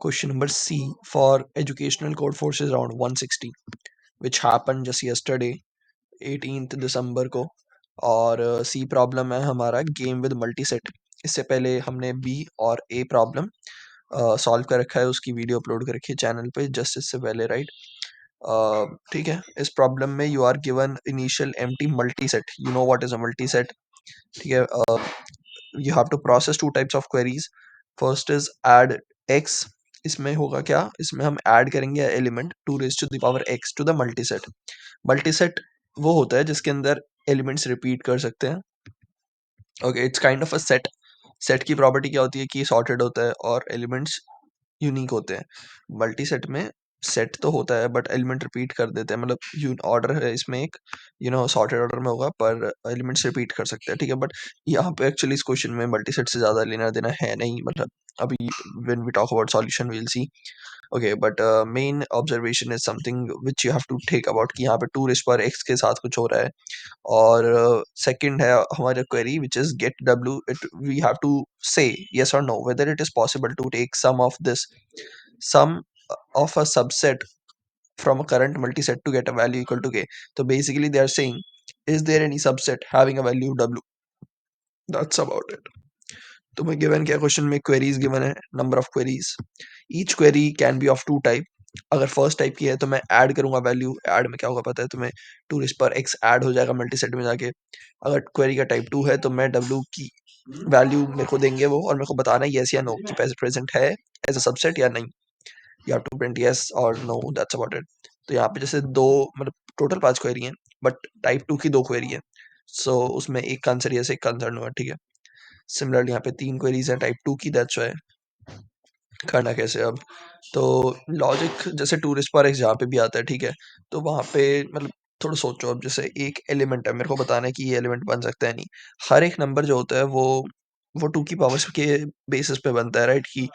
Question number C. For educational code forces around 160, which happened just yesterday, 18th दिसंबर को. और सी problem है हमारा game with मल्टीसेट. इससे पहले हमने बी और ए प्रॉब्लम सॉल्व कर रखा है, उसकी वीडियो अपलोड कर रखी है चैनल पे जस्ट इससे पहले, राइट. ठीक है. इस प्रॉब्लम में you are given initial empty multiset. You know what is a multiset. ठीक है. You have to process two types of queries. First is add x. इसमें होगा क्या, इसमें हम ऐड करेंगे element 2 raised to the power x to the multiset. Multiset वो होता है जिसके अंदर एलिमेंट्स रिपीट कर सकते हैं. Okay, it's kind of a set. Set की प्रॉपर्टी क्या होती है कि सॉर्टेड होता है और एलिमेंट्स यूनिक होते हैं. मल्टी सेट में सेट तो होता है बट एलिमेंट रिपीट कर देते हैं, मतलब ऑर्डर है इसमें एक, सॉर्टेड ऑर्डर में होगा पर एलिमेंट्स रिपीट कर सकते हैं. ठीक है. बट यहाँ पे एक्चुअली इस क्वेश्चन में मल्टी सेट से ज़्यादा लेना देना है नहीं, मतलब अभी when we talk about solution we will see. Okay, but main observation is something which you have to take about कि यहाँ पे 2 raised to the power x के साथ कुछ हो रहा है. और सेकंड है हमारा query which is get w. It we have to say yes or no whether it is possible to take sum of a subset from a current multiset to get a value equal to k. So basically they are saying, is there any subset having a value w? That's about it. तुम्हें given क्या, question में queries given है, number of queries. Each query can be of two type. अगर first type की है तो मैं add करूंगा वैल्यू. ऐड में क्या होगा पता है तुम्हें, 2 raised to the power x add हो जाएगा मल्टीसेट में जाके. अगर क्वेरी का टाइप 2 है तो मैं w की वैल्यू मेरे को देंगे वो, और मेरे को बताना है yes या no कि प्रेजेंट है एज अ सबसेट या नहीं. You have to print yes और no, दैट्स अबाउट इट. तो यहाँ पे जैसे दो, मतलब टोटल 5 क्वेरी हैं बट टाइप 2 की 2 क्वेरी है. सो उसमें एक का आंसर yes, एक का आंसर no है. ठीक है. सिमिलरली यहाँ पे 3 क्वेरीज हैं टाइप 2 की, दैट्स व्हाई. करना कैसे अब, तो लॉजिक जैसे 2 raised to the power x जहाँ पे भी आता है, ठीक है, तो वहाँ पे मतलब थोड़ा सोचो. अब जैसे एक एलिमेंट है, मेरे को बताना है कि ये एलिमेंट बन सकता है नहीं. हर एक नंबर जो होता है वो 2 की पावर्स के बेसिस पे बनता है, राइट. कि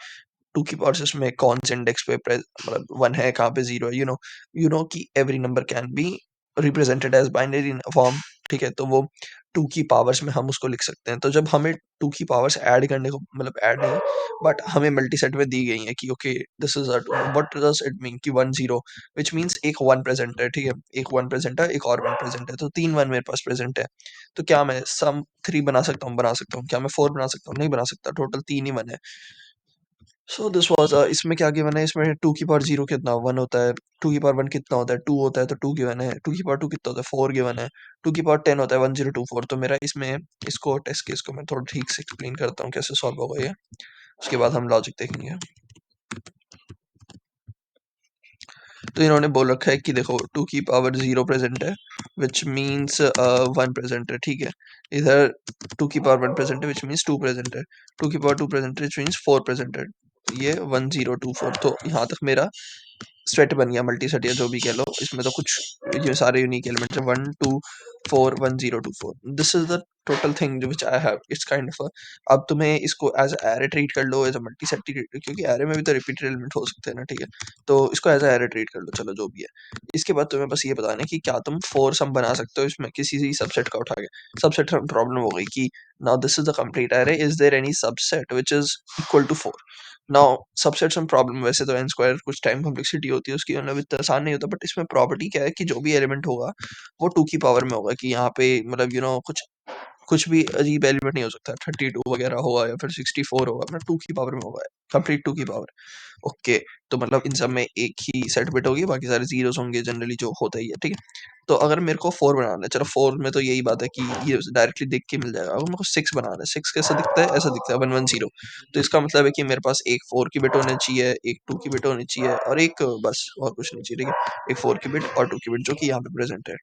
2 की पावर सिस्टम में कौन से इंडेक्स पे मतलब 1 है, कहाँ पे 0 है. यू नो कि every number can be represented as binary form. ठीक है. तो वो 2 की पावर्स में हम उसको लिख सकते हैं. तो जब हमें 2 की पावर्स ऐड करने को, मतलब ऐड नहीं बट हमें मल्टी सेट में दी गई है कि okay this is what does it mean कि 1 0 विच मीन्स एक 1 प्रेजेंट है. ठीक है. एक 1 प्रेजेंट है, एक और 1 प्रेजेंट है, तो 3 1 मेरे पास प्रेजेंट है. तो क्या मैं सम 3 बना सकता हूँ, क्या मैं 4 बना सकता हूँ? नहीं बना सकता. टोटल 3 ही 1 है. सो दिस वाज इसमें क्या गिवन है, इसमें 2 की पावर 0 कितना 1 होता है, 2 की पावर 1 कितना होता है 2 होता है, तो 2 गिवन है. 2 की पावर 2 कितना होता है 4 गिवन है. 2 की पावर 10 होता है 1024. तो मेरा इसमें इसको टेस्ट केस को मैं थोड़ा ठीक से एक्सप्लेन करता हूँ कैसे सॉल्व होगा ये, उसके बाद हम लॉजिक देखेंगे. तो इन्होंने बोल रखा है कि देखो 2 की पावर 0 प्रेजेंट है विच मीन्स 1 प्रेजेंट है. ठीक है. इधर 2 की पावर 1 प्रेजेंट है विच मीन्स 2 प्रेजेंट है. 2 की पावर 2 प्रेजेंट है विच मीन्स 4 प्रेजेंट है. ये 1024. तो यहाँ तक मेरा सेट बन गया, मल्टी सेट या जो भी कह लो. इसमें तो कुछ ये सारे यूनिक एलिमेंट्स हैं, 1 2 4 1024. This is the total thing which I have. It's kind of अब तुम्हें इसको एज एरे ट्रीट कर लो, एज अ मल्टी सेट, क्योंकि एरे में भी तो रिपीटेड एलिमेंट हो सकते हैं ना. ठीक है. तो इसको एज एरे ट्रीट कर लो, चलो जो भी है. इसके बाद तुम्हें बस ये बताना है कि क्या तुम 4 सम बना सकते हो इसमें किसी भी सबसेट का उठा के. सबसेट प्रॉब्लम हो गई कि now this is the complete array, is there any subset which is equal to 4. Now subsets में प्रॉब्लम, वैसे तो एन स्क्वायर कुछ टाइम कॉम्प्लेक्सिटी होती है उसकी, मतलब इतना आसान नहीं होता, बट इसमें प्रॉपर्टी क्या है कि जो भी एलिमेंट होगा वो 2 की पावर में होगा. कि यहाँ पे मतलब कुछ कुछ भी अजीब एलिमेंट नहीं हो सकता, 32 वगैरह होगा या फिर 64 होगा, मतलब 2 की पावर में होगा, कंप्लीट 2 की पावर. ओके. तो मतलब इन सब में एक ही सेट बिट होगी, बाकी सारे जीरोस होंगे जनरली, जो होता ही है. ठीक है. तो अगर मेरे को 4 बनाना है, चलो 4 में तो यही बात है कि ये डायरेक्टली देख के मिल जाएगा. अगर मेरे को 6 बनाना है, 6 कैसा दिखता है, ऐसा दिखता है 1 1 0. तो इसका मतलब है कि मेरे पास एक 4 की बिट होनी चाहिए, एक 2 की बिट होनी चाहिए और एक बस और कुछ नहीं चाहिए. ठीक है. एक 4 की बिट और 2 की बिट जो कि यहाँ पे प्रेजेंट है.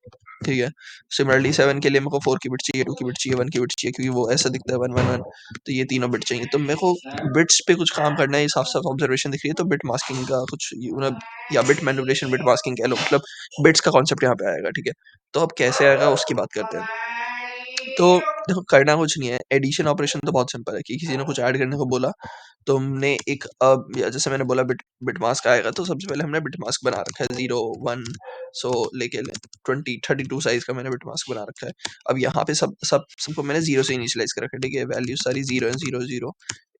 ठीक है. सिमिलरली 7 के लिए मेरे को 4 की बिट चाहिए, 2 की बिट चाहिए, 1 की बिट चाहिए, क्योंकि वो ऐसा दिखता है 1 1 1. तो ये तीनों बिट चाहिए. तो मेरे को बिट्स पे कुछ काम करना है. ये साफ साफ ऑब्जर्वेशन दिख रही है, तो बिट मास्किंग का कुछ मतलब, या बिट मैनिपुलेशन, बिट मास्किंग कह लो, मतलब बिट्स का कॉन्सेप्ट यहाँ पे आएगा. ठीक है. तो अब कैसे आएगा उसकी बात करते हैं. तो देखो करना कुछ नहीं है, एडिशन ऑपरेशन तो बहुत सिंपल है कि किसी ने कुछ ऐड करने को बोला, तो हमने एक जैसे मैंने बोला बिट मास्क आएगा, तो सबसे पहले हमने बिट मास्क बना रखा है 0 1. सो लेके 32 साइज का मैंने बिट मास्क बना रखा है. अब यहाँ पे सबको मैंने 0 से इनिशियलाइज कर रखा है. ठीक है. वैल्यू सारी 0 है, 0 0.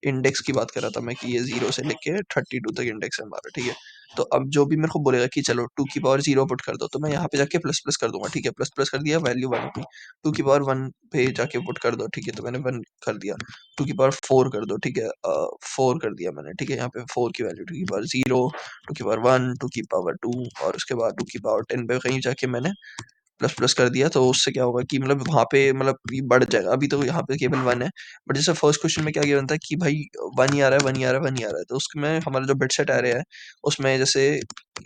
इंडेक्स की बात कर रहा था मैं कि ये 0 से लेके 32 तक इंडेक्स है हमारा, ठीक है। तो अब जो भी मेरे को बोलेगा कि चलो 2 की पावर 0 पुट कर दो, तो मैं यहाँ पे जाके प्लस प्लस कर दूंगा, ठीक है। प्लस प्लस कर दिया, वैल्यू 1 हुई। 2 की पावर 1 पे जाके पुट कर दो, ठीक है, तो मैंने 1 कर दिया। 2 की पावर 4 कर दो, ठीक है, 4 कर दिया मैंने, ठीक है। यहाँ पे 4 की वैल्यू 2 की पावर 0, 2 की पावर 1, 2 की पावर 2, और उसके बाद 2 की पावर 10 पे कहीं जाके मैंने प्लस प्लस कर दिया। तो उससे क्या होगा कि मतलब वहाँ पे मतलब ये बढ़ जाएगा। अभी तो यहाँ पे केवल 1 है, बट जैसे फर्स्ट क्वेश्चन में क्या गिवन था कि भाई 1 ही आ रहा है, 1 ही आ रहा है, 1 ही आ रहा है, तो उसमें हमारा जो बिट सेट एरे है उसमें जैसे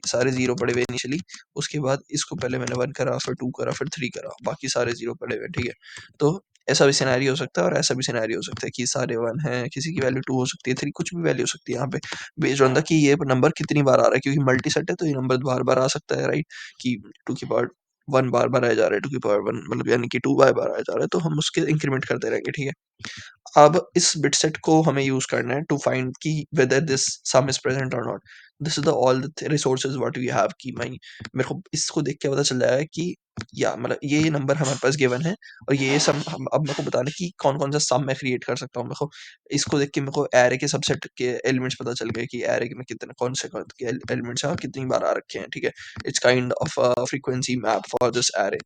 सारे 0 पड़े हुए इनिशियली, उसके बाद इसको पहले मैंने 1 करा, फिर 2 करा, फिर 3 करा, बाकी सारे 0 पड़े हुए हैं, ठीक है। तो ऐसा भी सिनेरियो हो सकता है और ऐसा भी सिनेरियो हो सकता है कि सारे 1 हैं, किसी की वैल्यू 2 हो सकती है, 3, कुछ भी वैल्यू हो सकती है यहाँ पे, बेस्ड ऑन द कि ये नंबर कितनी बार आ रहा है, क्योंकि मल्टी सेट है तो ये नंबर बार-बार आ सकता है, राइट? कि 2 की पावर 1 बार-बार आया जा रहा है, 2 की पावर 1 मतलब यानी कि 2 बार-बार आया जा रहा है, तो हम उसके इंक्रीमेंट करते रहेंगे, ठीक है। अब इस बिट सेट को हमें यूज करना है टू फाइंड कि whether this sum is present और not. This is the all the resources what we have कि मैं मेरे को इसको देख के पता चल जाएगा कि या मतलब ये नंबर हमारे पास गिवन है, और ये सम हम अब मेरे को बताना है कि कौन कौन सा सम मैं क्रिएट कर सकता हूँ। मेरे को इसको देख के मेरे को एरे के सबसेट के एलिमेंट्स पता चल गए कि एरे में कितने कौन से एलिमेंट्स हैं और कितनी बार आ रखे हैं, ठीक है। It's kind of frequency map for this array.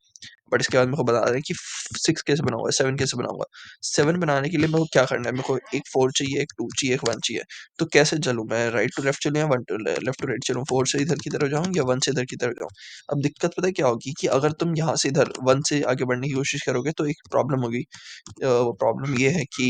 But इसके बाद मेरे को बता रहे हैं कि 6 कैसे बनाऊंगा, 7 कैसे बनाऊंगा। 7 बनाने के लिए मेरे को क्या करना है, मेरे को एक 4 चाहिए, एक 2 चाहिए, एक 1 चाहिए। तो कैसे चलूँ मैं, राइट टू लेफ्ट चलूँ या one to left to right चलूँ, 4 से इधर की तरफ जाऊँ या 1 से इधर की तरफ जाऊँ। अब दिक्कत पता है क्या होगी कि अगर तुम यहाँ से इधर 1 से आगे बढ़ने की कोशिश करोगे तो एक प्रॉब्लम होगी। वो प्रॉब्लम ये है कि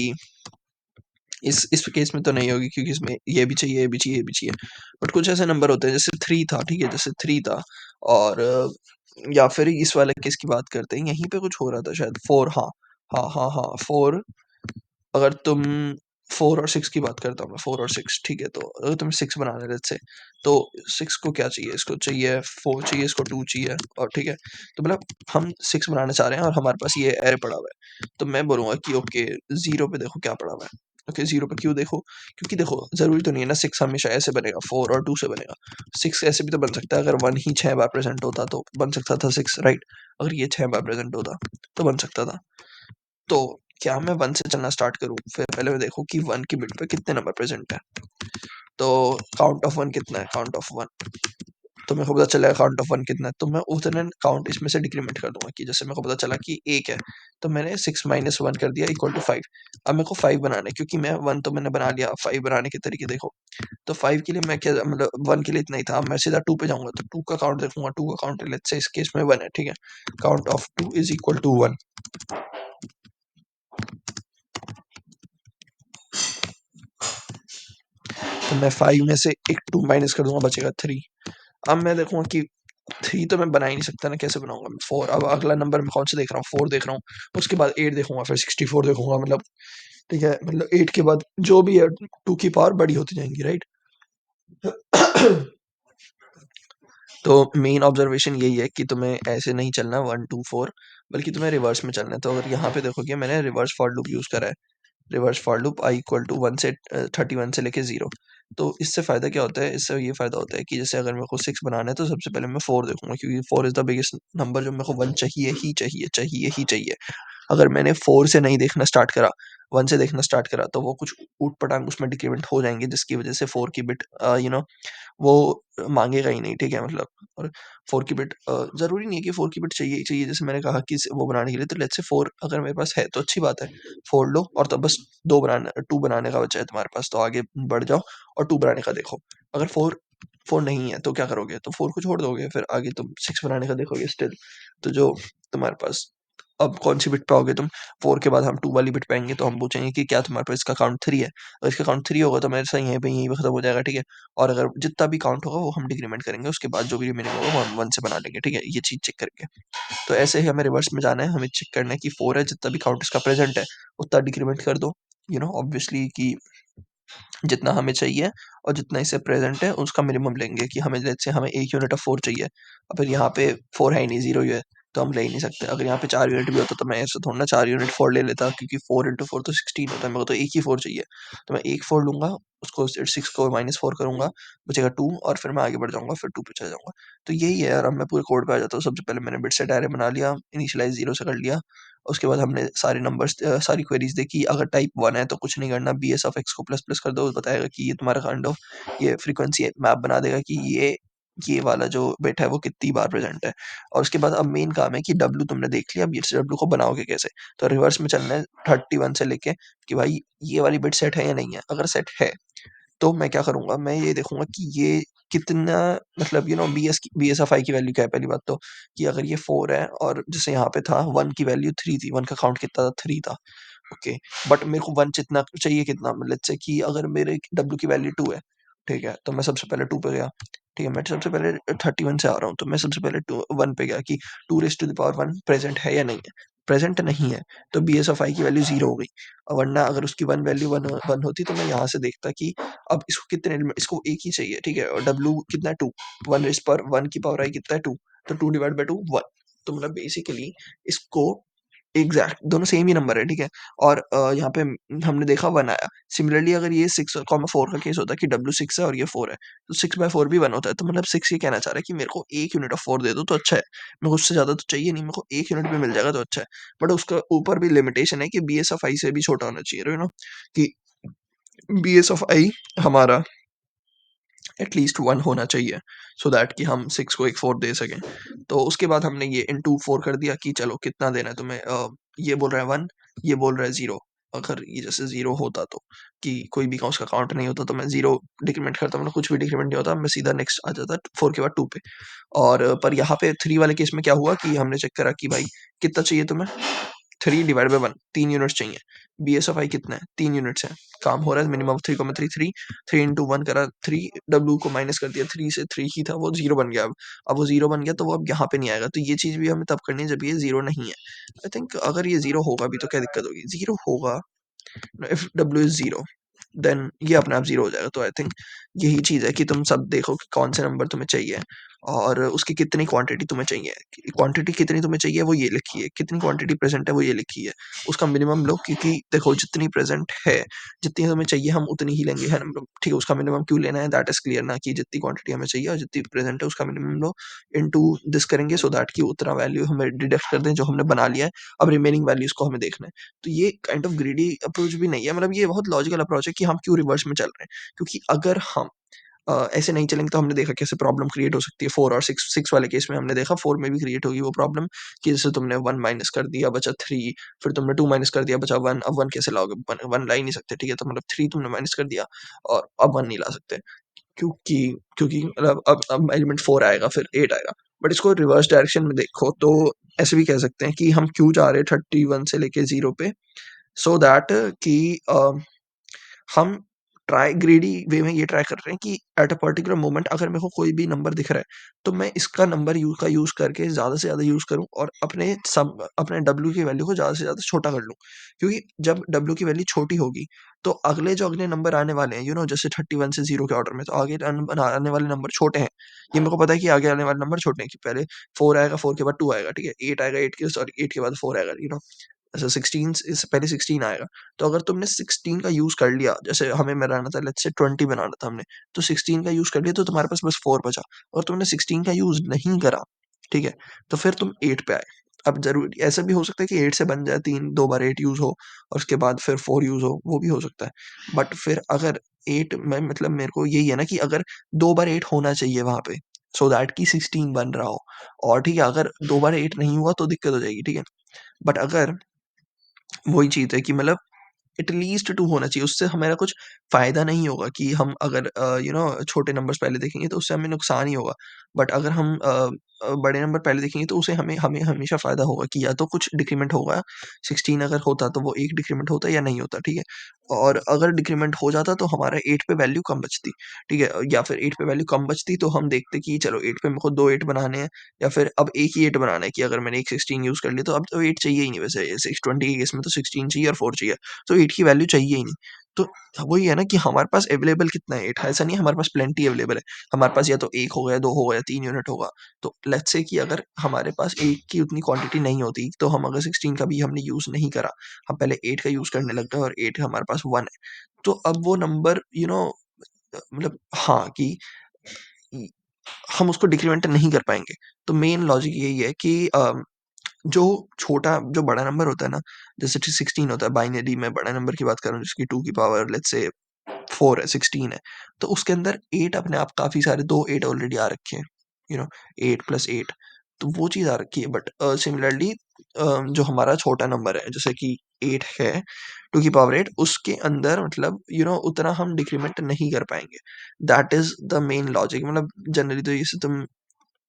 इस केस में तो नहीं होगी, क्योंकि इसमें ये भी चाहिए, ये भी चाहिए, ये भी चाहिए। बट कुछ ऐसे नंबर होते हैं जैसे 3 था, ठीक है, जैसे 3 था, और या फिर इस वाले केस की बात करते हैं, यहीं पे कुछ हो रहा था शायद 4, हाँ, हाँ, हाँ, हाँ, 4। अगर तुम 4 और 6 की बात करता हूँ मैं, 4 और 6, ठीक है, तो अगर तुम्हें 6 बनाना है लेट्स से, तो 6 को क्या चाहिए, इसको चाहिए 4 चाहिए, इसको 2 चाहिए, और ठीक है, तो मतलब हम 6 बनाना चाह रहे हैं और हमारे पास ये एरे पड़ा हुआ है। तो मैं बोलूँगा कि ओके 0 पे देखो क्या पड़ा हुआ है। ओके 0 पे क्यों देखो? क्योंकि देखो ज़रूरी तो नहीं है ना 6 हमेशा ऐसे बनेगा, 4 और 2 से बनेगा। 6 ऐसे भी तो बन सकता है, अगर 1 ही 6 बार प्रेज़ेंट होता तो बन सकता था 6, राइट? अगर ये 6 बार प्रेज़ेंट होता तो बन सकता था। तो क्या मैं 1 से चलना स्टार्ट करूँ? फिर पहले मैं देखूँ कि 1 की बिट पे कितने नंबर प्रेज़ेंट हैं। तो काउंट ऑफ 1 कितना है? काउंट ऑफ 1, तो मेरे को पता चलेगा काउंट ऑफ 1 कितना है, तो मैं उतने काउंट इसमें से डिक्रीमेंट कर दूँगा कि जैसे मेरे को पता चला कि 1 है, तो मैंने 6 माइनस 1 कर दिया इक्वल टू 5। अब मेरे को 5 बनाना है, क्योंकि मैं 1 तो मैंने बना लिया, 5 बनाने के तरीके देखो। तो 5 के लिए मैं क्या मतलब 1 के लिए इतना ही था, अब मैं सीधा 2 पे जाऊँगा, तो 2 का काउंट देखूँगा, 2 का काउंट लेट्स से इस केस में 1 है, ठीक है? Count of 2 is equal to 1। तो मैं 5 में से एक 2 माइनस कर दूँगा, बचेगा 3। अब मैं देखूँगा कि 3 तो मैं बना ही नहीं सकता ना, कैसे बनाऊँगा मैं 4? अब अगला नंबर मैं कौन-सा देख रहा हूँ? 4 देख रहा हूँ, उसके बाद 8 देखूँगा, फिर 64 देखूँगा, मतलब ठीक है, मतलब 8 के बाद जो भी है 2 की पावर बड़ी होती जाएँगी, राइट? तो मेन ऑब्जर्वेशन यही है कि तुम्हें ऐसे नहीं चलना 1, 2, 4, बल्कि तुम्हें रिवर्स में चलना है। तो अगर यहाँ पे देखोगे मैंने रिवर्स फॉर लूप यूज़ करा है। Reverse for loop i equal to 1 से 31 से लेके 0। तो इससे फ़ायदा क्या होता है? इससे ये फ़ायदा होता है कि जैसे अगर मेरे को 6 बनाना है तो सबसे पहले मैं 4 देखूँगा, क्योंकि 4 इज़ द बिगेस्ट नंबर, जो मेरे को 1 चाहिए ही चाहिए, चाहिए ही चाहिए। अगर मैंने 4 से नहीं देखना स्टार्ट करा, 1 से देखना स्टार्ट करा, तो वो कुछ ऊट-पटांग उसमें डिक्रीमेंट हो जाएँगे, जिसकी वज़ह से 4 की बिट वो माँगेगा ही नहीं, ठीक है, मतलब। और 4 की बिट ज़रूरी नहीं है कि 4 की बिट चाहिए ही चाहिए, जैसे मैंने कहा कि वो बनाने के लिए, तो लेट्स से 4 अगर मेरे पास है तो अच्छी बात है, 4 लो, और तब बस 2 बनाने का बचा है तुम्हारे पास, तो आगे बढ़ जाओ और 2 बनाने का देखो। अगर 4 नहीं है तो क्या करोगे? तो 4 को छोड़ दोगे, फिर आगे तुम 6 बनाने का देखोगे स्टिल। तो जो तुम्हारे पास अब कौन-सी बिट पाओगे तुम? 4 के बाद हम 2 वाली बिट पाएँगे, तो हम पूछेंगे कि क्या तुम्हारे पास इसका काउंट 3 है? अगर इसका काउंट 3 होगा तो मेरे साथ यहीं पे खत्म हो जाएगा, ठीक है? और अगर जितना भी काउंट होगा वो हम डिक्रीमेंट करेंगे, उसके बाद जो भी रिमेनिंग होगा वो हम 1 से बना लेंगे, ठीक है? ये चीज़ चेक करके। तो ऐसे ही हमें रिवर्स में जाना है, हमें चेक करना है कि 4 है, जितना भी काउंट इसका प्रेज़ेंट है, उतना डिक्रीमेंट कर दो, ऑब्वियसली कि जितना हमें चाहिए और जितना इससे प्रेज़ेंट है उसका मिनिमम लेंगे, कि हमें लेट्स से हमें 1 यूनिट ऑफ 4 चाहिए। अब फिर यहाँ पे 4 है ही नहीं, 0 ही है, तो हम ले ही नहीं सकते। अगर यहाँ पे 4 यूनिट भी होता तो मैं ऐसे थोड़ी ना 4 यूनिट 4 ले लेता, क्योंकि 4 इंटू 4 तो 16 होता है, मेरे को तो एक ही 4 चाहिए। तो मैं एक 4 लूँगा, उसको 6 को -4 करूँगा, बचेगा 2, और फिर मैं आगे बढ़ जाऊँगा, फिर 2 पे चला जाऊँगा। तो यही है यार, अब मैं पूरे कोड पे आ जाता हूँ। सबसे पहले मैंने बिट सेट अरे बना लिया, इनिशियलाइज़ 0 से कर लिया, उसके बाद हमने सारे नंबर्स सारी क्वेरीज देखी। अगर टाइप 1 है तो कुछ नहीं करना, बी एस ऑफ एक्स को प्लस प्लस कर दो, बताएगा कि ये तुम्हारा काइंड ऑफ ये फ्रीक्वेंसी मैप बना देगा कि ये वाला जो बिट है वो कितनी बार प्रेजेंट है। और उसके बाद अब मेन काम है कि डब्ल्यू तुमने देख लिया, अब इस डब्ल्यू को बनाओगे कैसे। तो रिवर्स में चलना है 31 से लेके कि भाई ये वाली बिट सेट है या नहीं है। अगर सेट है तो मैं क्या करूँगा, मैं ये देखूँगा कि ये कितना मतलब बी एस एफ आई की वैल्यू क्या है पहली बात तो, कि अगर ये 4 है और जैसे यहाँ पे था 1 की वैल्यू 3 थी, 1 का काउंट कितना था 3 था, ओके। बट मेरे को 1 जितना चाहिए कितना, लेट्स से कि अगर मेरे डब्ल्यू की वैल्यू 2 है, ठीक है, तो मैं सबसे पहले 2 पे गया, ठीक है, मैं सबसे पहले 31 से आ रहा हूँ, तो मैं सबसे पहले 1 पे गया कि 2 raise to the power 1 present है या नहीं है? प्रेज़ेंट नहीं है, तो बी एस एफ आई की वैल्यू 0 हो गई। वरना अगर उसकी 1 वैल्यू 1 होती तो मैं यहाँ से देखता कि अब इसको कितने एलिमेंट, इसको एक ही चाहिए, ठीक है, और डब्ल्यू कितना है 2, 1 रेज़ पर 1 की पावर आई कितना है 2, तो 2 डिवाइड बाय 2 1। तो मतलब बेसिकली इसको एग्ज़ैक्ट दोनों सेम ही नंबर है, ठीक है? और यहाँ पे हमने देखा 1 आया। सिमिलरली अगर ये 6, 4 का केस होता है कि डब्ल्यू 6 है और ये 4 है, तो 6/4 भी 1 होता है। तो मतलब 6 ये कहना चाह रहा है कि मेरे को 1 यूनिट ऑफ 4 दे दो तो अच्छा है। मेरे को उससे ज़्यादा तो चाहिए नहीं, मेरे को 1 यूनिट भी मिल जाएगा तो अच्छा है। बट उसका ऊपर भी लिमिटेशन है कि बीएसएफआई से भी छोटा होना चाहिए, कि बीएसएफआई हमारा एटलीस्ट 1 होना चाहिए, सो दैट कि हम 6 को एक 4 दे सकें। तो उसके बाद हमने ये इनटू 4 कर दिया कि चलो कितना देना है तुम्हें, ये बोल रहा है 1, ये बोल रहा है 0। अगर ये जैसे 0 होता तो, कि कोई भी का उसका काउंट नहीं होता, तो मैं 0 डिक्रीमेंट करता, मतलब कुछ भी डिक्रीमेंट नहीं होता, मैं सीधा नेक्स्ट आ जाता 4 के बाद 2 पे। और पर यहाँ पे 3 वाले केस में क्या हुआ कि हमने चेक करा कि भाई कितना चाहिए तुम्हें, 3 डिवाइड बाय 1, 3 यूनिट्स चाहिए। बीएसएफआई कितना है, 3 यूनिट्स है, काम हो रहा है मिनिमम 3,33, 3 इंटू 1 करा 3, डब्ल्यू को माइनस कर दिया, 3 से 3 ही था, वो 0 बन गया। अब वो 0 बन गया तो वो अब यहाँ पे नहीं आएगा, तो ये चीज़ भी हमें तब करनी है जब ये 0 नहीं है। आई थिंक अगर ये 0 होगा भी तो क्या दिक्कत होगी, 0 होगा, इफ डब्ल्यू इज 0 देन ये अपने आप 0 हो जाएगा। तो आई थिंक यही चीज़ है कि तुम सब देखो कि कौन से नंबर तुम्हें चाहिए और उसकी कितनी क्वांटिटी तुम्हें चाहिए। क्वांटिटी कितनी तुम्हें चाहिए वो ये लिखी है, कितनी क्वांटिटी प्रेजेंट है वो ये लिखी है। उसका मिनिमम लो, क्योंकि देखो जितनी प्रेजेंट है, जितनी हमें चाहिए हम उतनी ही लेंगे, है ना? ठीक है, उसका मिनिमम क्यों लेना है दैट इज क्लियर ना, कि जितनी क्वांटिटी हमें चाहिए और जितनी प्रेजेंट है उसका मिनिमम लो, इनटू दिस करेंगे सो दैट कि उतना वैल्यू हमें डिडक्ट कर दें जो हमने बना लिया है। अब रिमेनिंग वैल्यूज को हमें देखना है। तो ये काइंड ऑफ ग्रीडी अप्रोच भी नहीं है, मतलब ये बहुत लॉजिकल अप्रोच है कि हम क्यों रिवर्स में चल रहे हैं। क्योंकि अगर हम ऐसे नहीं चलेंगे तो हमने देखा कैसे प्रॉब्लम क्रिएट हो सकती है। 4 और 6 वाले केस में हमने देखा 4 में भी क्रिएट होगी वो प्रॉब्लम, कि जैसे तुमने 1 माइनस कर दिया बचा 3, फिर तुमने 2 माइनस कर दिया बचा 1, अब 1 कैसे लाओगे? 1 ला ही नहीं सकते, ठीक है? तो मतलब 3 तुमने माइनस कर दिया और अब 1 नहीं ला सकते, क्योंकि क्योंकि मतलब अब एलिमेंट 4 आएगा फिर 8 आएगा। बट इसको रिवर्स डायरेक्शन में देखो तो ऐसे भी कह सकते हैं कि हम क्यों जा रहे हैं 31 से लेके 0 पे, सो दैट कि हम ट्राई ग्रीडी वे में ये ट्राई कर रहे हैं कि एट अ पर्टिकुलर मोमेंट अगर मेरे को कोई भी नंबर दिख रहा है, तो मैं इसका नंबर का यूज़ करके ज़्यादा से ज़्यादा यूज़ करूँ और अपने डब्ल्यू की वैल्यू को ज़्यादा से ज़्यादा छोटा कर लूँ। क्योंकि जब डब्ल्यू की वैल्यू छोटी होगी, तो अगले नंबर आने वाले हैं, जैसे 31 से 0 के ऑर्डर में, तो आगे आने वाले नंबर छोटे हैं। ये मेरे को पता है कि आगे आने वाले नंबर छोटे हैं, कि पहले 4 आएगा, 4 के बाद 2 आएगा, ठीक है? 8 आएगा, 8 के बाद 4 आएगा, ऐसा 16 इससे पहले 16 आएगा। तो अगर तुमने 16 का यूज़ कर लिया, जैसे हमें बनाना था, लेट्स से 20 बनाना था हमने, तो 16 का यूज़ कर लिया तो तुम्हारे पास बस 4 बचा, और तुमने 16 का यूज़ नहीं करा, ठीक है? तो फिर तुम 8 पे आए। अब ज़रूरी ऐसा भी हो सकता है कि 8 से बन जाए, 3 2 बार 8 यूज़ हो और उसके बाद फिर 4 यूज़ हो, वो भी हो सकता है। बट फिर अगर 8 में मतलब मेरे को यही है ना कि अगर 2 बार 8 होना चाहिए वहाँ पे, सो दैट कि 16 बन रहा हो, और ठीक है, अगर 2 बार 8 नहीं हुआ तो दिक्कत हो जाएगी, ठीक है? बट अगर वही चीज़ है कि मतलब एटलीस्ट 2 होना चाहिए, उससे हमारा कुछ फ़ायदा नहीं होगा कि हम अगर छोटे नंबर्स पहले देखेंगे तो उससे हमें नुकसान ही होगा। बट अगर हम बड़े नंबर पहले देखेंगे तो उसे हमें हमें हमेशा फ़ायदा होगा कि या तो कुछ डिक्रीमेंट होगा, 16 अगर होता तो वो 1 डिक्रीमेंट होता या नहीं होता, ठीक है? और अगर डिक्रीमेंट हो जाता तो हमारा 8 पे वैल्यू कम बचती, ठीक है? या फिर 8 पे वैल्यू कम बचती तो हम देखते कि चलो 8 पे मेरे को 2 8 बनाने हैं, या फिर अब एक ही 8 बनाना है, कि अगर मैंने एक 16 यूज़ कर लिया तो अब तो 8 चाहिए ही नहीं, वैसे 620 के केस में तो 16 चाहिए और 4 चाहिए। तो 8 की वैल्यू चाहिए ही नहीं। तो वही है ना कि हमारे पास अवेलेबल कितना है 8, ऐसा नहीं है, हमारे पास प्लेंटी अवेलेबल है। हमारे पास या तो 1 होगा या 2 होगा या 3 यूनिट होगा। तो लेट्स से कि अगर हमारे पास 8 की उतनी क्वांटिटी नहीं होती, तो हम अगर 16 का भी हमने यूज़ नहीं करा, हम पहले 8 का यूज़ करने लग गए और 8 हमारे पास 1 है। तो अब वो नंबर मतलब हाँ, कि इ हम उसको डिक्रीमेंट नहीं कर पाएँगे। तो मेन लॉजिक यही है कि जो जो बड़ा नंबर होता है ना, जैसे 16 होता है, बाइनरी में बड़ा नंबर की बात कर रहा हूँ, जिसकी 2 की पावर लेट्स से 4 है, 16 है, तो उसके अंदर 8 अपने आप काफ़ी सारे 2 8 ऑलरेडी आ रखे हैं, यू नो 8 प्लस 8, तो वो चीज़ आ रखी है। बट सिमिलरली जो हमारा छोटा नंबर है, जैसे कि 8 है, 2 की पावर 8, उसके अंदर मतलब उतना हम डिक्रीमेंट नहीं कर पाएँगे। That is the main logic. मतलब जनरली तो इसे तुम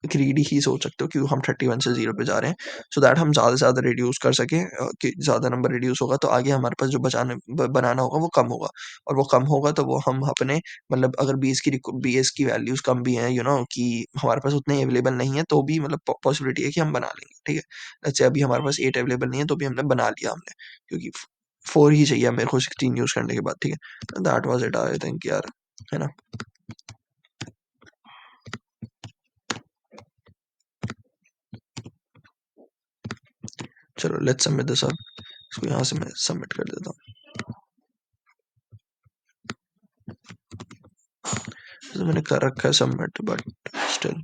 ग्रीडी ही सोच सकते हो कि हम 31 से 0 पे जा रहे हैं, सो दैट हम ज़्यादा से ज़्यादा रिड्यूस कर सकें, कि ज़्यादा नंबर रिड्यूस होगा तो आगे हमारे पास जो बनाना होगा वो कम होगा, और वो कम होगा तो वो हम अपने मतलब अगर बीएस की वैल्यूज़ कम भी हैं, कि हमारे पास उतने अवेलेबल नहीं है, तो भी मतलब पॉसिबिलिटी है कि हम बना लेंगे, ठीक है। जैसे अभी हमारे पास 8 अवेलेबल नहीं है, तो भी हमने बना लिया हमने, क्योंकि 4 ही चाहिए मेरे को 16 यूज़ करने के बाद, ठीक है। That was it, I think यार, है ना। चलो लेट्स सबमिट दिस अप, इसको यहाँ से मैं सबमिट कर देता हूँ। तो मैंने कर रखा है submit, but still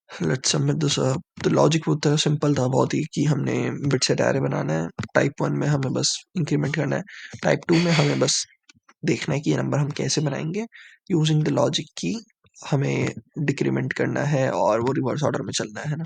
let's submit this up. तो लॉजिक वो था, सिंपल था बहुत ही, कि हमने बिट सेट एरे बनाना है। टाइप 1 में हमें बस इंक्रीमेंट करना है, टाइप 2 में हमें बस देखना है कि ये नंबर हम कैसे बनाएंगे, यूजिंग द लॉजिक की हमें डिक्रीमेंट करना है और वो रिवर्स ऑर्डर में चलना है ना।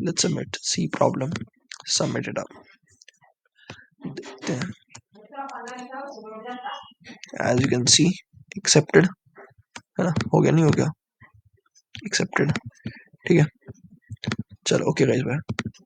Let's submit C problem, submit it up, देखते हैं। As you can see, accepted, है ना, हो गया नहीं हो गया, एक्सेप्टेड, ठीक है। चलो ओके गाइस, बाय।